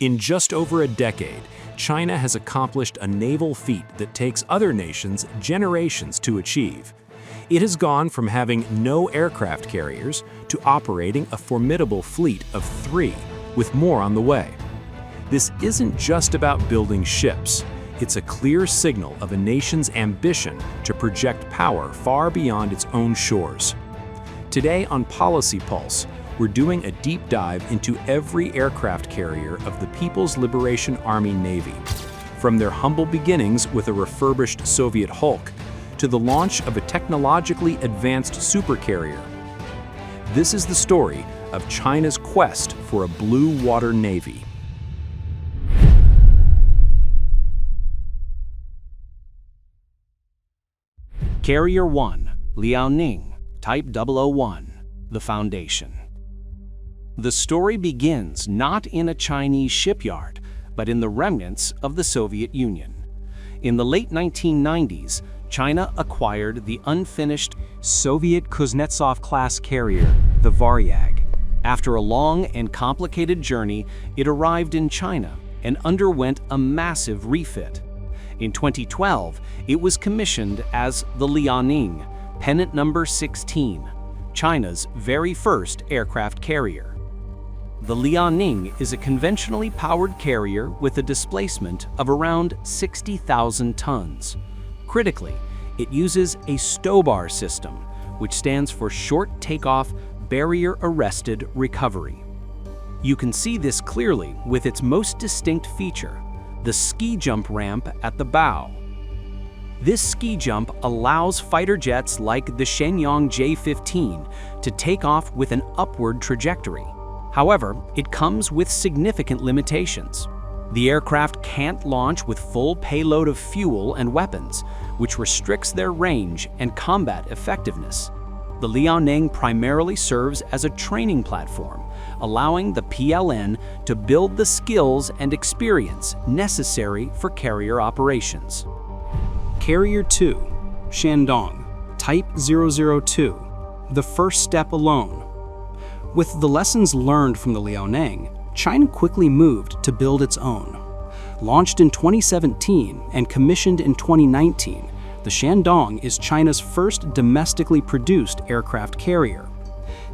In just over a decade, China has accomplished a naval feat that takes other nations generations to achieve. It has gone from having no aircraft carriers to operating a formidable fleet of 3, with more on the way. This isn't just about building ships. It's a clear signal of a nation's ambition to project power far beyond its own shores. Today on Policy Pulse, we're doing a deep dive into every aircraft carrier of the People's Liberation Army Navy, from their humble beginnings with a refurbished Soviet Hulk to the launch of a technologically advanced supercarrier. This is the story of China's quest for a blue water navy. Carrier 1, Liaoning, Type 001, the foundation. The story begins not in a Chinese shipyard, but in the remnants of the Soviet Union. In the late 1990s, China acquired the unfinished Soviet Kuznetsov-class carrier, the Varyag. After a long and complicated journey, it arrived in China and underwent a massive refit. In 2012, it was commissioned as the Liaoning, pennant number 16, China's very first aircraft carrier. The Liaoning is a conventionally powered carrier with a displacement of around 60,000 tons. Critically, it uses a STOBAR system, which stands for Short Takeoff Barrier Arrested Recovery. You can see this clearly with its most distinct feature, the ski jump ramp at the bow. This ski jump allows fighter jets like the Shenyang J-15 to take off with an upward trajectory. However, it comes with significant limitations. The aircraft can't launch with full payload of fuel and weapons, which restricts their range and combat effectiveness. The Liaoning primarily serves as a training platform, allowing the PLN to build the skills and experience necessary for carrier operations. Carrier 2, Shandong, Type 002, the first step alone. With the lessons learned from the Liaoning, China quickly moved to build its own. Launched in 2017 and commissioned in 2019, the Shandong is China's first domestically produced aircraft carrier.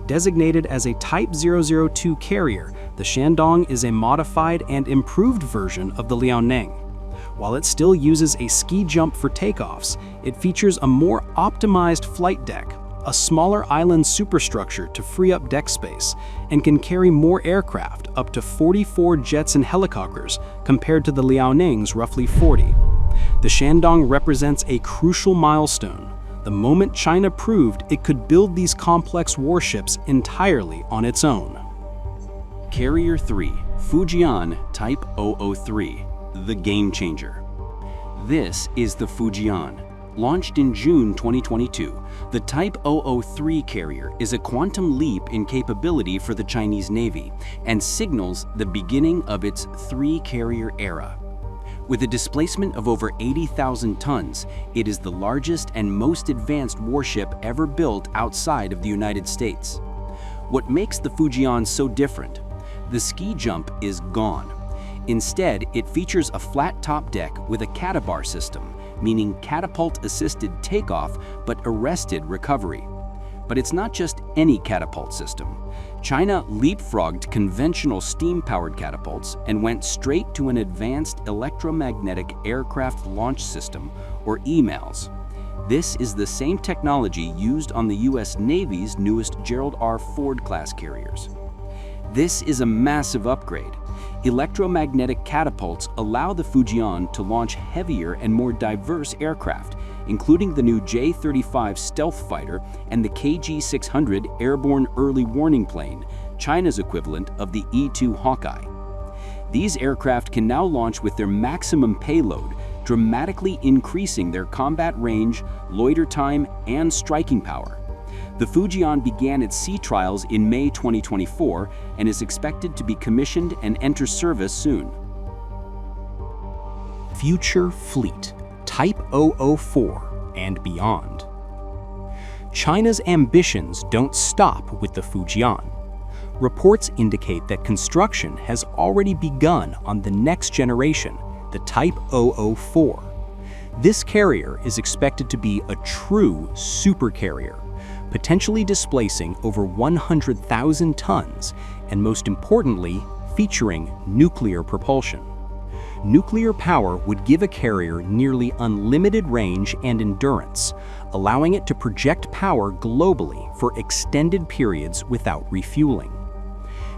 Designated as a Type 002 carrier, the Shandong is a modified and improved version of the Liaoning. While it still uses a ski jump for takeoffs, it features a more optimized flight deck, a smaller island superstructure to free up deck space, and can carry more aircraft, up to 44 jets and helicopters, compared to the Liaoning's roughly 40. The Shandong represents a crucial milestone, the moment China proved it could build these complex warships entirely on its own. Carrier 3, Fujian Type 003, the game changer. This is the Fujian. Launched in June 2022, the Type 003 carrier is a quantum leap in capability for the Chinese Navy and signals the beginning of its 3-carrier era. With a displacement of over 80,000 tons, it is the largest and most advanced warship ever built outside of the United States. What makes the Fujian so different? The ski jump is gone. Instead, it features a flat top deck with a catabar system, meaning catapult-assisted takeoff but arrested recovery. But it's not just any catapult system. China leapfrogged conventional steam-powered catapults and went straight to an advanced electromagnetic aircraft launch system, or EMALS. This is the same technology used on the U.S. Navy's newest Gerald R. Ford-class carriers. This is a massive upgrade. Electromagnetic catapults allow the Fujian to launch heavier and more diverse aircraft, including the new J-35 stealth fighter and the KG-600 airborne early warning plane, China's equivalent of the E-2 Hawkeye. These aircraft can now launch with their maximum payload, dramatically increasing their combat range, loiter time, and striking power. The Fujian began its sea trials in May 2024 and is expected to be commissioned and enter service soon. Future Fleet, Type 004 and beyond. China's ambitions don't stop with the Fujian. Reports indicate that construction has already begun on the next generation, the Type 004. This carrier is expected to be a true supercarrier, potentially displacing over 100,000 tons, and most importantly, featuring nuclear propulsion. Nuclear power would give a carrier nearly unlimited range and endurance, allowing it to project power globally for extended periods without refueling.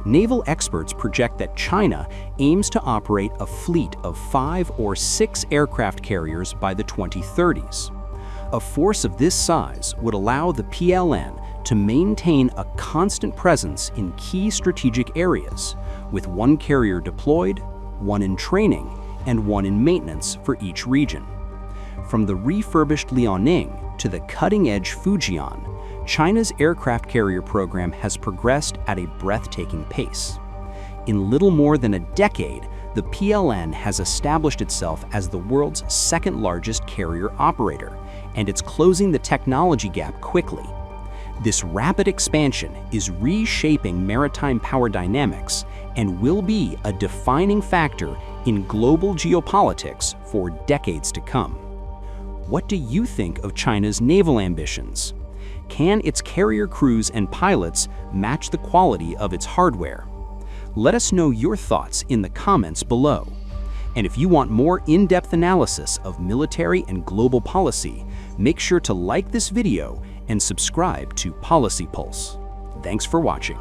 Naval experts project that China aims to operate a fleet of 5 or 6 aircraft carriers by the 2030s. A force of this size would allow the PLN to maintain a constant presence in key strategic areas, with 1 carrier deployed, 1 in training, and 1 in maintenance for each region. From the refurbished Liaoning to the cutting-edge Fujian, China's aircraft carrier program has progressed at a breathtaking pace. In little more than a decade, the PLN has established itself as the world's second-largest carrier operator, and it's closing the technology gap quickly. This rapid expansion is reshaping maritime power dynamics and will be a defining factor in global geopolitics for decades to come. What do you think of China's naval ambitions? Can its carrier crews and pilots match the quality of its hardware? Let us know your thoughts in the comments below. And if you want more in-depth analysis of military and global policy, make sure to like this video and subscribe to Policy Pulse. Thanks for watching.